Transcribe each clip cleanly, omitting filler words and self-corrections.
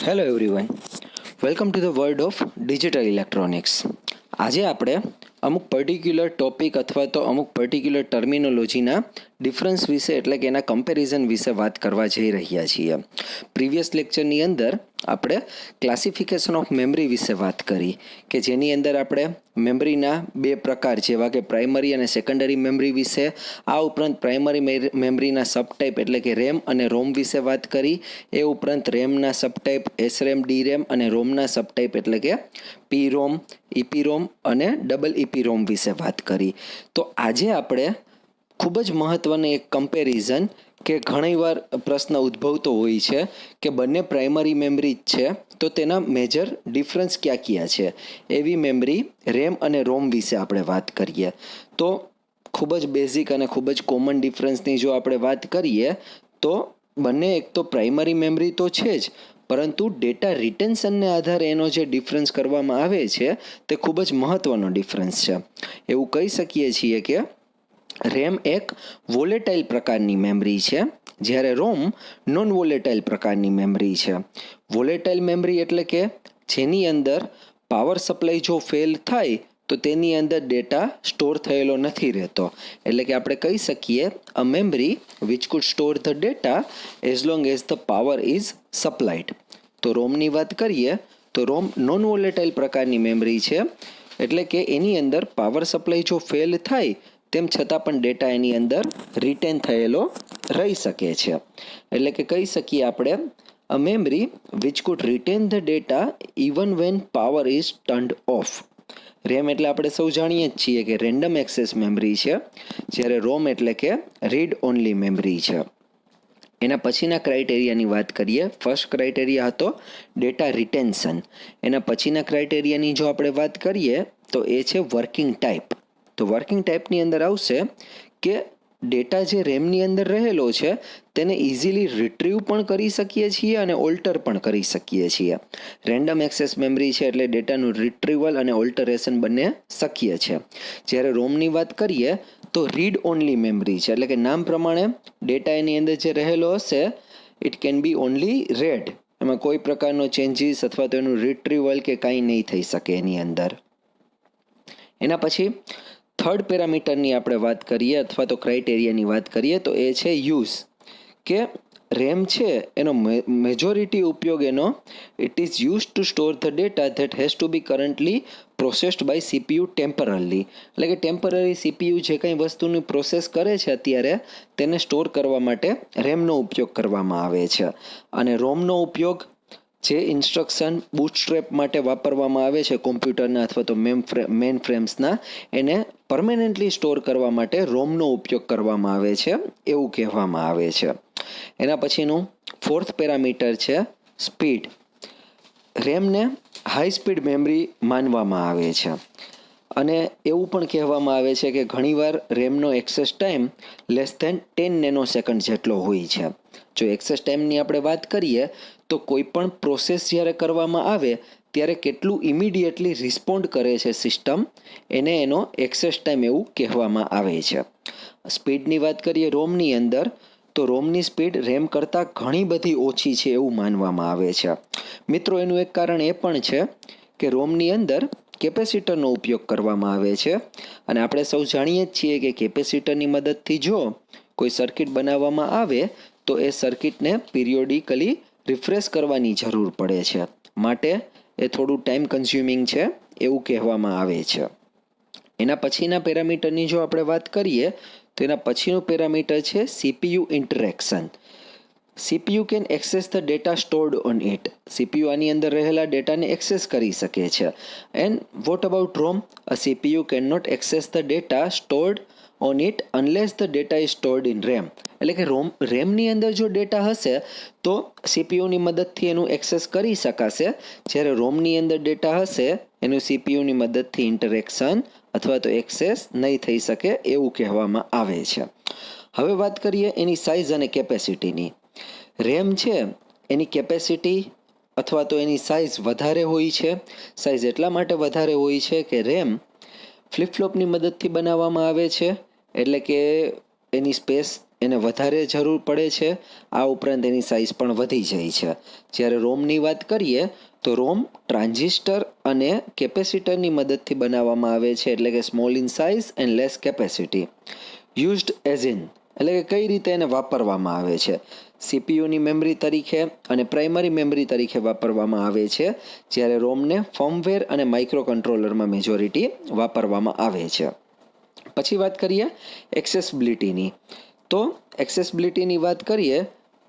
Hello everyone, welcome to the world of digital electronics. આજે આપણે અમુક પર્ટિક્યુલર ટોપિક અથવા તો અમુક પર્ટિક્યુલર ટર્મિનોલોજીના ડિફરન્સ વિશે એટલે કે એના કમ્પેરિઝન વિશે વાત કરવા જઈ રહ્યા છીએ. પ્રીવિયસ લેક્ચરની અંદર આપણે ક્લાસિફિકેશન ઓફ મેમરી વિશે વાત કરી કે જેની અંદર આપણે મેમરીના બે પ્રકાર જેવા કે પ્રાઇમરી અને સેકન્ડરી મેમરી વિશે, આ ઉપરાંત પ્રાઇમરી મેમરીના સબટાઈપ એટલે કે રેમ અને રોમ વિશે વાત કરી. એ ઉપરાંત રેમના સબટાઈપ એસરેમ, ડીરેમ અને રોમના સબટાઈપ એટલે કે પીરોમ, ઇપીરોમ અને ડબલ ઇપીરોમ વિશે વાત કરી. તો આજે આપણે ખૂબ જ મહત્ત્વનું એક કમ્પેરિઝન કે ઘણીવાર પ્રશ્ન ઉદ્ભવતો હોય છે કે બંને પ્રાઇમરી મેમરી જ છે તો તેના મેજર ડિફરન્સ ક્યાં ક્યાં છે, એવી મેમરી રેમ અને રોમ વિશે આપણે વાત કરીએ. તો ખૂબ જ બેઝિક અને ખૂબ જ કોમન ડિફરન્સની જો આપણે વાત કરીએ તો બંને એક તો પ્રાઇમરી મેમરી તો છે જ, પરંતુ ડેટા રિટેન્શનને આધારે એનો જે ડિફરન્સ કરવામાં આવે છે તે ખૂબ જ મહત્ત્વનો ડિફરન્સ છે. એવું કહી શકીએ છીએ કે રેમ એક વોલેટાઇલ પ્રકારની મેમરી છે, જ્યારે રોમ નોન વોલેટાઇલ પ્રકારની મેમરી છે. વોલેટાઇલ મેમરી એટલે કે જેની અંદર પાવર સપ્લાય જો ફેલ થાય તો તેની અંદર ડેટા સ્ટોર થયેલો નથી રહેતો. એટલે કે આપણે કહી શકીએ a memory which could store the data as long as the power is supplied. તો રોમની વાત કરીએ તો રોમ નોન વોલેટાઇલ પ્રકારની મેમરી છે, એટલે કે એની અંદર પાવર સપ્લાય જો ફેલ થાય તેમ છતાં પણ ડેટા એની અંદર રિટેન થયેલો રહી શકે છે. એટલે કે કહી શકીએ આપણે a memory which could retain the data even when power is turned off. RAM એટલે આપણે સૌ જાણીએ જ છીએ કે રેન્ડમ એક્સેસ મેમરી છે, જ્યારે રોમ એટલે કે રીડ ઓનલી મેમરી છે. એના પછીના ક્રાઇટેરિયાની વાત કરીએ. ફર્સ્ટ ક્રાઇટેરિયા હતો ડેટા રિટેન્શન. એના પછીના ક્રાઇટેરિયાની જો આપણે વાત કરીએ તો એ છે વર્કિંગ ટાઈપ. તો વર્કિંગ ટાઈપની અંદર આવશે કે ડેટા જે રેમની અંદર રહેલો છે તેને ઇઝીલી રિટ્રીવ પણ કરી શકીએ છીએ અને ઓલ્ટર પણ કરી શકીએ છીએ. રેન્ડમ એક્સેસ મેમરી છે એટલે ડેટાનું રિટ્રીવલ અને ઓલ્ટરેશન બંને શક્ય છે. જ્યારે રોમની વાત કરીએ તો રીડ ઓનલી મેમરી છે, એટલે કે નામ પ્રમાણે ડેટા એની અંદર જે રહેલો હશે it can be only red. એમાં કોઈ પ્રકારનો ચેન્જીસ અથવા તો એનું રિટ્રીવલ કે કાંઈ નહીં થઈ શકે એની અંદર. એના પછી થર્ડ પેરામીટરની આપણે વાત કરીએ અથવા તો ક્રાઇટેરિયાની વાત કરીએ તો એ છે યુઝ. કે રેમ છે એનો મેજોરિટી ઉપયોગ એનો it is use to store the data that has to be currently processed by CPU temporary. એટલે કે ટેમ્પરરી સીપીયુ જે કંઈ વસ્તુની પ્રોસેસ કરે છે અત્યારે તેને સ્ટોર કરવા માટે રેમનો ઉપયોગ કરવામાં આવે છે. અને રોમનો ઉપયોગ જે ઇન્સ્ટ્રક્શન બૂટસ્ટ્રેપ માટે વાપરવામાં આવે છે કોમ્પ્યુટરના અથવા તો મેન ફ્રેમ્સના, એને પરમેનન્ટલી સ્ટોર કરવા માટે રોમનો ઉપયોગ કરવામાં આવે છે એવું કહેવામાં આવે છે. એના પછીનું ફોર્થ પેરામીટર છે સ્પીડ. રેમને હાઈ સ્પીડ મેમરી માનવામાં આવે છે અને એવું પણ કહેવામાં આવે છે કે ઘણીવાર રેમનો access time less than 10 nano second જેટલો હોય છે. જો એક્સેસ ટાઈમની આપણે વાત કરીએ તો કોઈ પણ પ્રોસેસ જ્યારે કરવામાં આવે ત્યારે કેટલું ઇમિડિયેટલી રિસ્પોન્ડ કરે છે સિસ્ટમ, એને એનો એક્સેસ ટાઈમ એવું કહેવામાં આવે છે. સ્પીડની વાત કરીએ રોમની અંદર તો રોમની સ્પીડ રેમ કરતાં ઘણી બધી ઓછી છે એવું માનવામાં આવે છે. મિત્રો, એનું એક કારણ એ પણ છે કે રોમની અંદર કેપેસિટરનો ઉપયોગ કરવામાં આવે છે અને આપણે સૌ જાણીએ જ છીએ કે કેપેસિટરની મદદથી જો કોઈ સર્કિટ બનાવવામાં આવે તો એ સર્કિટને પિરિયોડિકલી રિફ્રેશ કરવાની જરૂર પડે છે, માટે એ થોડું ટાઈમ કન્ઝ્યુમિંગ છે એવું કહેવામાં આવે છે. એના પછીના પેરામીટરની જો આપણે વાત કરીએ તો એના પછીનું પેરામીટર છે CPU interaction. CPU can access the data stored on it. CPU આની અંદર રહેલા ડેટાને એક્સેસ કરી શકે છે. And what about ROM? A CPU can not access the data stored on it unless the data is stored in RAM. એટલે કે રેમની અંદર જો ડેટા હશે તો સીપીયુની મદદથી એનું એક્સેસ કરી શકાશે, જ્યારે રોમની અંદર ડેટા હશે એનું સીપીયુની મદદથી ઇન્ટરેક્શન અથવા તો એક્સેસ નહીં થઈ શકે એવું કહેવામાં આવે છે. હવે વાત કરીએ એની સાઇઝ અને કેપેસિટીની. રેમ છે એની કેપેસિટી અથવા તો એની સાઇઝ વધારે હોય છે. સાઇઝ એટલા માટે વધારે હોય છે કે રેમ ફ્લિપફ્લોપની મદદથી બનાવવામાં આવે છે, એટલે કે એની સ્પેસ એને વધારે જરૂર પડે છે. આ ઉપરાંત એની સાઇઝ પણ વધી જાય છે. જ્યારે રોમની વાત કરીએ તો રોમ ટ્રાન્ઝિસ્ટર અને કેપેસિટરની મદદથી બનાવવામાં આવે છે, એટલે કે small in size and less capacity. Used as in એટલે કે કઈ રીતે એને વાપરવામાં આવે છે. સીપીયુની મેમરી તરીકે અને પ્રાઇમરી મેમરી તરીકે વાપરવામાં આવે છે, જ્યારે રોમને ફર્મવેર અને માઇક્રો કંટ્રોલરમાં મેજોરિટી વાપરવામાં આવે છે. પછી વાત કરીએ એક્સેસિબિલિટીની. તો એક્સેસિબિલિટીની વાત કરીએ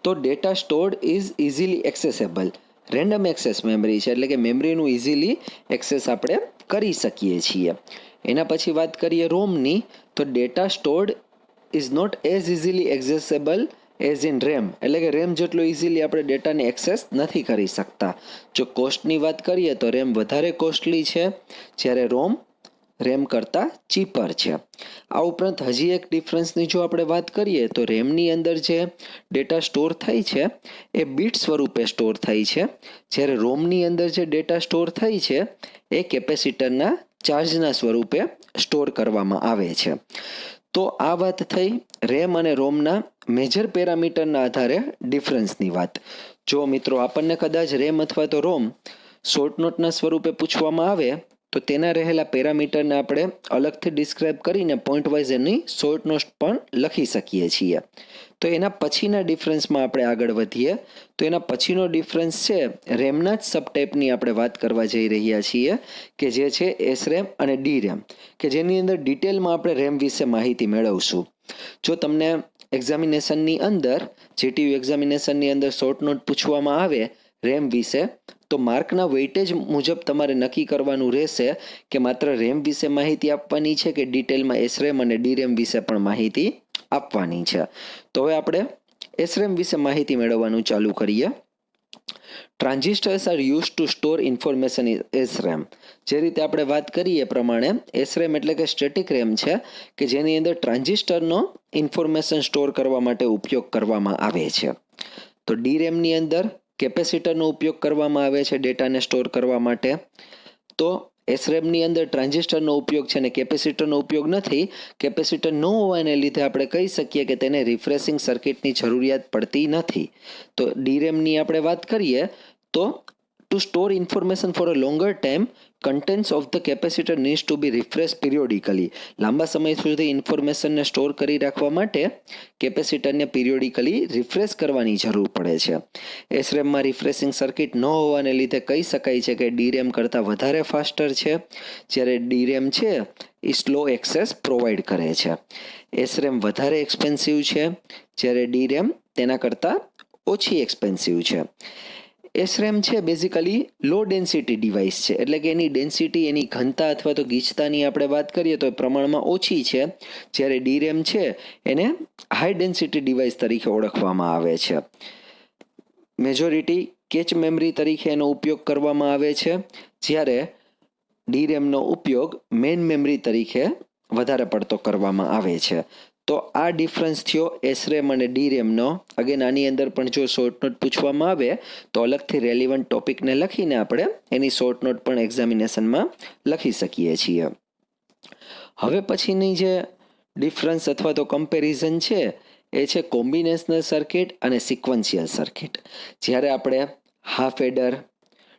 તો data stored is easily accessible. Random access memory છે, એટલે કે મેમરીનું ઇઝીલી એક્સેસ આપણે કરી શકીએ છીએ. એના પછી વાત કરીએ રોમની, તો data stored is not as easily accessible as in RAM, એટલે કે રેમ જેટલો ઇઝીલી આપણે ડેટાને એક્સેસ નથી કરી શકતા. જો કોસ્ટની વાત કરીએ તો રેમ વધારે કોસ્ટલી છે, જ્યારે રોમ રેમ કરતાં ચીપર છે. આ ઉપરાંત હજી એક ડિફરન્સની જો આપણે વાત કરીએ તો રેમની અંદર જે ડેટા સ્ટોર થાય છે એ બીટ સ્વરૂપે સ્ટોર થાય છે, જ્યારે રોમની અંદર જે ડેટા સ્ટોર થાય છે એ કેપેસિટરના ચાર્જના સ્વરૂપે સ્ટોર કરવામાં આવે છે. તો આ વાત થઈ રેમ અને રોમના મેજર પેરામીટરના આધારે ડિફરન્સની વાત. જો મિત્રો આપણને કદાચ રેમ અથવા તો રોમ શોર્ટ નોટના સ્વરૂપે પૂછવામાં આવે તો તેના રહેલા પેરામીટરને આપણે અલગથી ડિસ્ક્રાઇબ કરીને પોઈન્ટ વાઇઝ એની શોર્ટ નોટ પણ લખી શકીએ છીએ. તો એના પછીના ડિફરન્સમાં આપણે આગળ વધીએ તો એના પછીનો ડિફરન્સ છે રેમના જ સબટાઈપની આપણે વાત કરવા જઈ રહ્યા છીએ, કે જે છે એસરેમ અને ડી રેમ, કે જેની અંદર ડિટેલમાં આપણે રેમ વિશે માહિતી મેળવશું. જો તમને એક્ઝામિનેશનની અંદર જીટીયુ એક્ઝામિનેશનની અંદર શોર્ટ નોટ પૂછવામાં આવે રેમ વિશે, તો માર્કના વેઇટેજ મુજબ તમારે નક્કી કરવાનું રહેશે કે માત્ર રેમ વિશે માહિતી આપવાની છે કે ડિટેલમાં એસરેમ અને ડીરેમ વિશે પણ માહિતી આપવાની છે. તો હવે આપણે એસરેમ વિશે માહિતી મેળવવાનું ચાલુ કરીએ. Transistors are use to store information in SRAM. જે રીતે આપણે વાત કરીએ એ પ્રમાણે એસરેમ એટલે કે સ્ટેટિક રેમ છે, કે જેની અંદર ટ્રાન્ઝિસ્ટરનો ઇન્ફોર્મેશન સ્ટોર કરવા માટે ઉપયોગ કરવામાં આવે છે. તો ડીરેમની અંદર કેપેસિટરનો ઉપયોગ કરવામાં આવે છે ડેટાને સ્ટોર કરવા માટે. તો એસરેમની અંદર ટ્રાન્ઝિસ્ટરનો ઉપયોગ છે અને કેપેસિટરનો ઉપયોગ નથી. કેપેસિટર ન હોવાને લીધે આપણે કહી શકીએ કે તેને રિફ્રેશિંગ સર્કિટની જરૂરિયાત પડતી નથી. તો ડીરેમની આપણે વાત કરીએ તો to store information for a longer time, contents of the capacitor needs to be refresh periodically. લાંબા સમય સુધી ઇન્ફોર્મેશનને સ્ટોર કરી રાખવા માટે કેપેસિટરને પિરિયોડિકલી રિફ્રેશ કરવાની જરૂર પડે છે. એસરેમમાં રિફ્રેશિંગ સર્કિટ ન હોવાને લીધે કહી શકાય છે કે ડીરેમ કરતાં વધારે ફાસ્ટર છે, જ્યારે ડીરેમ છે એ સ્લો એક્સેસ પ્રોવાઈડ કરે છે. એસરેમ વધારે એક્સપેન્સિવ છે, જ્યારે ડીરેમ તેના કરતાં ઓછી એક્સપેન્સિવ છે. એસરેમ છે બેઝિકલી લો ડેન્સિટી ડિવાઇસ છે, એટલે કે એની ડેન્સિટી, એની ઘનતા અથવા તો ગીચતાની આપણે વાત કરીએ તો એ પ્રમાણમાં ઓછી છે, જ્યારે ડીરેમ છે એને હાઈ ડેન્સિટી ડિવાઇસ તરીકે ઓળખવામાં આવે છે. મેજોરિટી કેચ મેમરી તરીકે એનો ઉપયોગ કરવામાં આવે છે, જ્યારે ડીરેમનો ઉપયોગ મેઇન મેમરી તરીકે વધારે પડતો કરવામાં આવે છે. તો આ ડિફરન્સ થયો એસરેમ અને ડીરેમનો. અગેન આની અંદર પણ જો શોર્ટ નોટ પૂછવામાં આવે તો અલગથી રેલિવન્ટ ટોપિકને લખીને આપણે એની શોર્ટ નોટ પણ એક્ઝામિનેશનમાં લખી શકીએ છીએ. હવે પછીની જે ડિફરન્સ અથવા તો કમ્પેરિઝન છે એ છે કોમ્બિનેશનલ સર્કિટ અને સિક્વન્શિયલ સર્કિટ. જ્યારે આપણે હાફ એડર,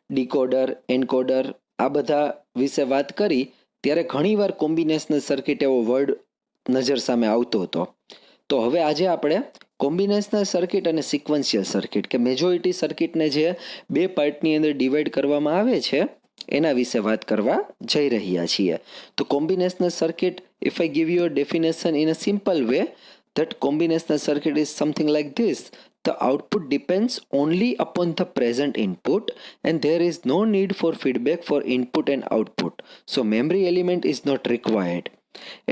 ડીકોડર, એન્કોડર આ બધા વિશે વાત કરી ત્યારે ઘણીવાર કોમ્બિનેશનલ સર્કિટ એવો વર્ડ નજર સામે આવતો હતો. તો હવે આજે આપણે કોમ્બિનેશનલ સર્કિટ અને સિક્વન્શિયલ સર્કિટ, કે મેજોરિટી સર્કિટને જે બે પાર્ટની અંદર ડિવાઈડ કરવામાં આવે છે એના વિશે વાત કરવા જઈ રહ્યા છીએ. તો combinational circuit, if I give you a definition in a simple way, that combinational circuit is something like this: the output depends only upon the present input and there is no need for feedback for input and output, so memory element is not required.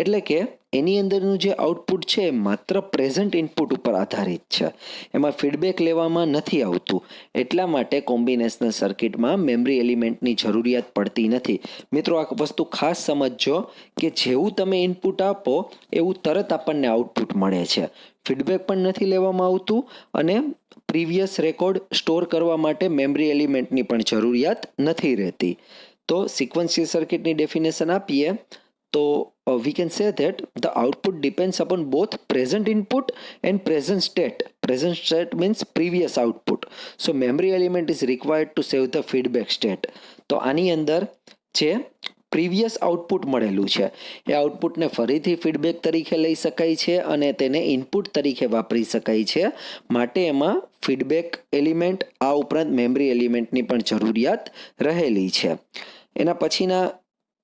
એટલે કે એની અંદરનું જે output છે માત્ર present input ઉપર આધારિત છે, એમાં ફીડબેક લેવામાં નથી આવતું. એટલા માટે કોમ્બિનેશનલ સર્કિટમાં મેમરી એલિમેન્ટની જરૂરિયાત પડતી નથી. મિત્રો આ વસ્તુ ખાસ સમજજો કે જેવું તમે ઇનપુટ આપો એવું તરત આપણને આઉટપુટ મળે છે. ફીડબેક પણ નથી લેવામાં આવતું અને પ્રીવિયસ રેકોર્ડ સ્ટોર કરવા માટે મેમરી એલિમેન્ટની પણ જરૂરિયાત નથી રહેતી. તો સિક્વન્શિયલ સર્કિટની ડેફિનેશન આપીએ તો we can say that the output depends upon both present input and present state. Present state means previous output. So memory element is required to save the feedback state. તો આની અંદર જે previous output મળેલું છે એ આઉટપુટને ફરીથી feedback તરીકે લઈ શકાય છે અને તેને ઇનપુટ તરીકે વાપરી શકાય છે, માટે એમાં ફીડબેક એલિમેન્ટ આ ઉપરાંત મેમરી એલિમેન્ટની પણ જરૂરિયાત રહેલી છે. એના પછીના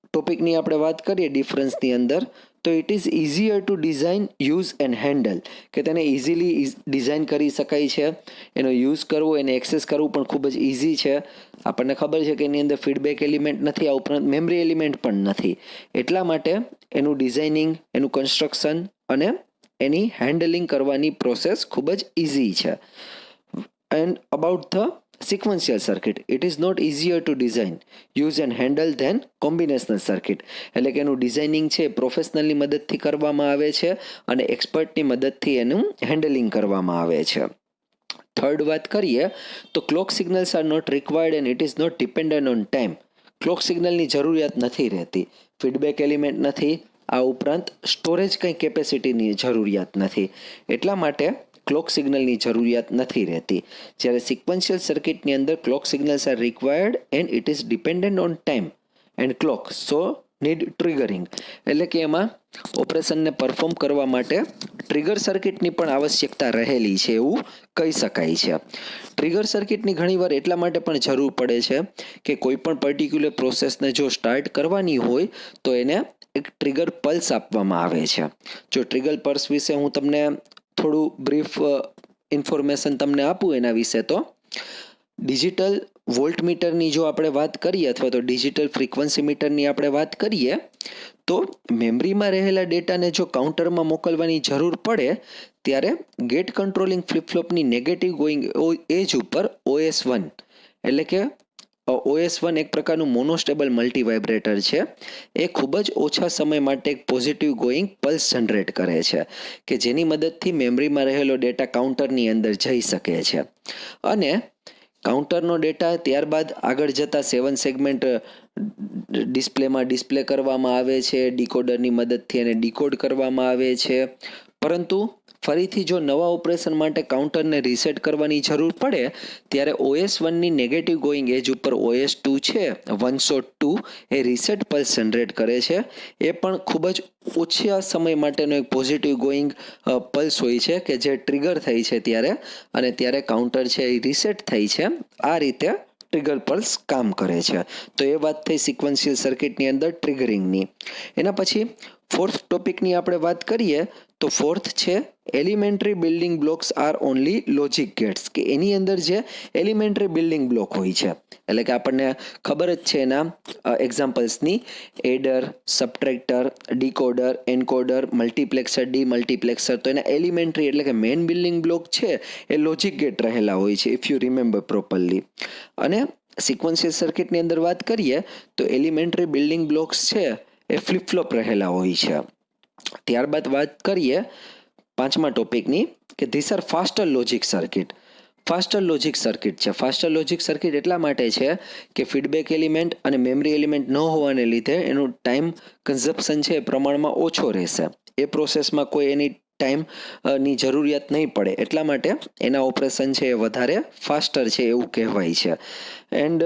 ટોપિકની આપણે વાત કરીએ ડિફરન્સની અંદર, તો it is easier to design, use and handle, કે તેને ઇઝીલી ડિઝાઇન કરી શકાય છે, એનો યુઝ કરવો, એને એક્સેસ કરવું પણ ખૂબ જ ઇઝી છે. આપણને ખબર છે કે એની અંદર ફીડબેક એલિમેન્ટ નથી, આ ઉપરાંત મેમરી એલિમેન્ટ પણ નથી, એટલા માટે એનું ડિઝાઇનિંગ, એનું કન્સ્ટ્રક્શન અને એની હેન્ડલિંગ કરવાની પ્રોસેસ ખૂબ જ ઇઝી છે. And about the sequential circuit, it is not easier to design, use and handle than combinational circuit. એટલે કે એનું ડિઝાઇનિંગ છે પ્રોફેશનલની મદદથી કરવામાં આવે છે અને એક્સપર્ટની મદદથી એનું હેન્ડલિંગ કરવામાં આવે છે. થર્ડ વાત કરીએ તો clock signals are not required and it is not dependent on time. Clock સિગ્નલની જરૂરિયાત નથી રહેતી, ફીડબેક એલિમેન્ટ નથી, આ ઉપરાંત સ્ટોરેજ કંઈ કેપેસિટીની જરૂરિયાત નથી, એટલા માટે ક્લોક સિગ્નલની જરૂરિયાત નથી રહેતી. જ્યારે સિક્વન્શિયલ સર્કિટની અંદર clock signals are required and it is dependent on time and clock, so need triggering. એટલે કે એમાં ઓપરેશનને પરફોર્મ કરવા માટે ટ્રિગર સર્કિટની પણ આવશ્યકતા રહેલી છે એવું કહી શકાય છે. ટ્રિગર સર્કિટની ઘણીવાર એટલા માટે પણ જરૂર પડે છે કે કોઈ પણ પર્ટિક્યુલર પ્રોસેસને જો સ્ટાર્ટ કરવાની હોય તો એને એક ટ્રિગર પલ્સ આપવામાં આવે છે. જો ટ્રિગર પલ્સ વિશે હું તમને થોડું બ્રીફ ઇન્ફોર્મેશન તમને આપું એના વિશે, તો ડિજિટલ વોલ્ટમીટરની જો આપણે વાત કરીએ અથવા તો ડિજિટલ ફ્રીક્વન્સી મીટરની આપણે વાત કરીએ તો મેમરીમાં રહેલા ડેટાને જો કાઉન્ટરમાં મોકલવાની જરૂર પડે ત્યારે ગેટ કંટ્રોલિંગ ફ્લિપફ્લોપની નેગેટિવ ગોઈંગ એજ ઉપર OS1 એટલે કે OS1 એક પ્રકારનું મોનોસ્ટેબલ મલ્ટી વાઇબ્રેટર છે, એ ખૂબ જ ઓછા સમય માટે એક પોઝિટિવ ગોઈંગ પલ્સ જનરેટ કરે છે કે જેની મદદથી મેમરીમાં રહેલો ડેટા કાઉન્ટરની અંદર જઈ શકે છે અને કાઉન્ટરનો ડેટા ત્યારબાદ આગળ જતા 7 સેગમેન્ટ ડિસ્પ્લેમાં ડિસ્પ્લે કરવામાં આવે છે, ડીકોડરની મદદથી એને ડીકોડ કરવામાં આવે છે. પરંતુ ફરીથી જો નવા ઓપરેશન માટે કાઉન્ટરને રીસેટ કરવાની જરૂર પડે ત્યારે OS1ની નેગેટિવ ગોઈંગ એજ ઉપર OS2 છે 102 એ રીસેટ પલ્સ જનરેટ કરે છે. એ પણ ખૂબ જ ઓછા સમય માટેનો એક પોઝિટિવ ગોઈંગ પલ્સ હોય છે કે જે ટ્રિગર થઈ છે ત્યારે, અને ત્યારે કાઉન્ટર છે એ રીસેટ થઈ છે. આ રીતે ટ્રિગર પલ્સ કામ કરે છે. તો એ વાત થઈ સિક્વન્શિયલ સર્કિટની અંદર ટ્રિગરિંગની. એના પછી ફોર્થ ટોપિકની આપણે વાત કરીએ તો ફોર્થ છે elementary building blocks are only logic gates, કે એની અંદર જે એલિમેન્ટરી બિલ્ડિંગ બ્લોક હોય છે એટલે કે આપણને ખબર જ છે એના એક્ઝામ્પલ્સની, adder, subtractor, decoder, encoder, multiplexer, demultiplexer. તો એના એલિમેન્ટરી એટલે કે મેઇન બિલ્ડિંગ બ્લોક છે એ લોજિક ગેટ રહેલા હોય છે ઇફ યુ રિમેમ્બર પ્રોપરલી. અને સિક્વન્શિયલ સર્કિટની અંદર વાત કરીએ તો એલિમેન્ટરી બિલ્ડિંગ બ્લોક્સ છે એ ફ્લિપફ્લોપ રહેલા હોય છે. ત્યારબાદ વાત કરીએ પાંચમા ટોપિકની કે this are faster logic circuit. Faster logic circuit છે. ફાસ્ટર લોજિક સર્કિટ એટલા માટે છે કે ફીડબેક એલિમેન્ટ અને મેમરી એલિમેન્ટ ન હોવાને લીધે એનું ટાઈમ કન્ઝપ્શન છે એ પ્રમાણમાં ઓછો રહેશે. એ પ્રોસેસમાં કોઈ એની ટાઈમની જરૂરિયાત નહીં પડે, એટલા માટે એના ઓપરેશન છે એ વધારે ફાસ્ટર છે એવું કહેવાય છે. And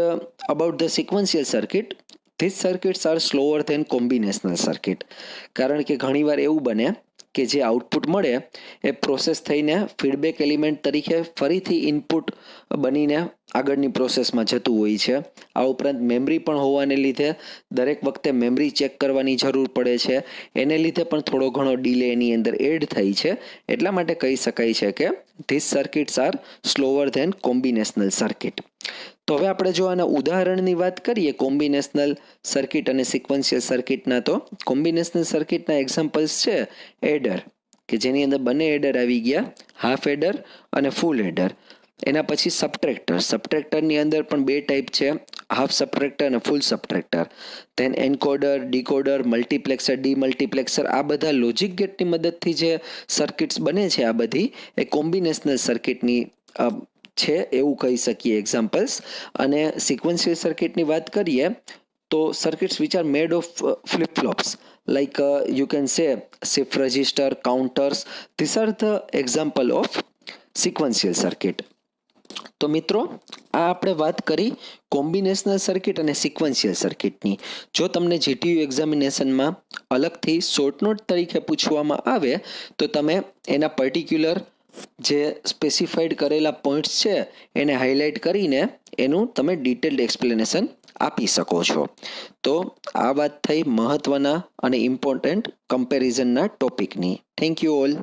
about the sequential circuit, this circuits are slower than combinational circuit. કારણ કે ઘણીવાર એવું બને કે જે આઉટપુટ મળે એ પ્રોસેસ થઈને ફીડબેક એલિમેન્ટ તરીકે ફરીથી ઇનપુટ બનીને આગળની પ્રોસેસમાં જતું હોય છે. આ ઉપરાંત મેમરી પણ હોવાને લીધે દરેક વખતે મેમરી ચેક કરવાની જરૂર પડે છે, એને લીધે પણ થોડો ઘણો ડિલે એની અંદર એડ થઈ છે. એટલા માટે કહી શકાય છે કે this circuits are slower than combinational circuit. તો હવે આપણે જો આના ઉદાહરણની વાત કરીએ કોમ્બિનેશનલ સર્કિટ અને સિક્વન્શિયલ સર્કિટના, તો કોમ્બિનેશનલ સર્કિટના એક્ઝામ્પલ્સ છે એડર, કે જેની અંદર બંને એડર આવી ગયા, હાફ એડર અને ફૂલ એડર. એના પછી સબટ્રેક્ટર. સબટ્રેક્ટરની અંદર પણ બે ટાઈપ છે, હાફ સબટ્રેક્ટર અને full subtractor. Then encoder, decoder, multiplexer, demultiplexer. આ બધા લોજિક ગેટની મદદથી જે સર્કિટ્સ બને છે આ બધી એ કોમ્બિનેશનલ સર્કિટની છે એવું કહી શકીએ એક્ઝામ્પલ્સ. અને સિક્વન્શિયલ સર્કિટની વાત કરીએ તો circuits which are made of flip flops. like you can say shift register, counters. These are the example of sequential circuit. તો મિત્રો આ આપણે વાત કરી કોમ્બિનેશનલ સર્કિટ અને સિક્વન્શિયલ સર્કિટની. જો તમને જીટીયુ એક્ઝામિનેશનમાં અલગથી શોર્ટ નોટ તરીકે પૂછવામાં આવે તો તમે એના પર્ટિક્યુલર જે સ્પેસિફાઈડ કરેલા પોઈન્ટ્સ છે એને હાઇલાઇટ કરીને એનું તમે ડિટેલ્ડ એક્સપ્લેનેશન આપી શકો છો. તો આ વાત થઈ મહત્ત્વના અને ઇમ્પોર્ટન્ટ કમ્પેરિઝનના ટોપિકની. Thank you all.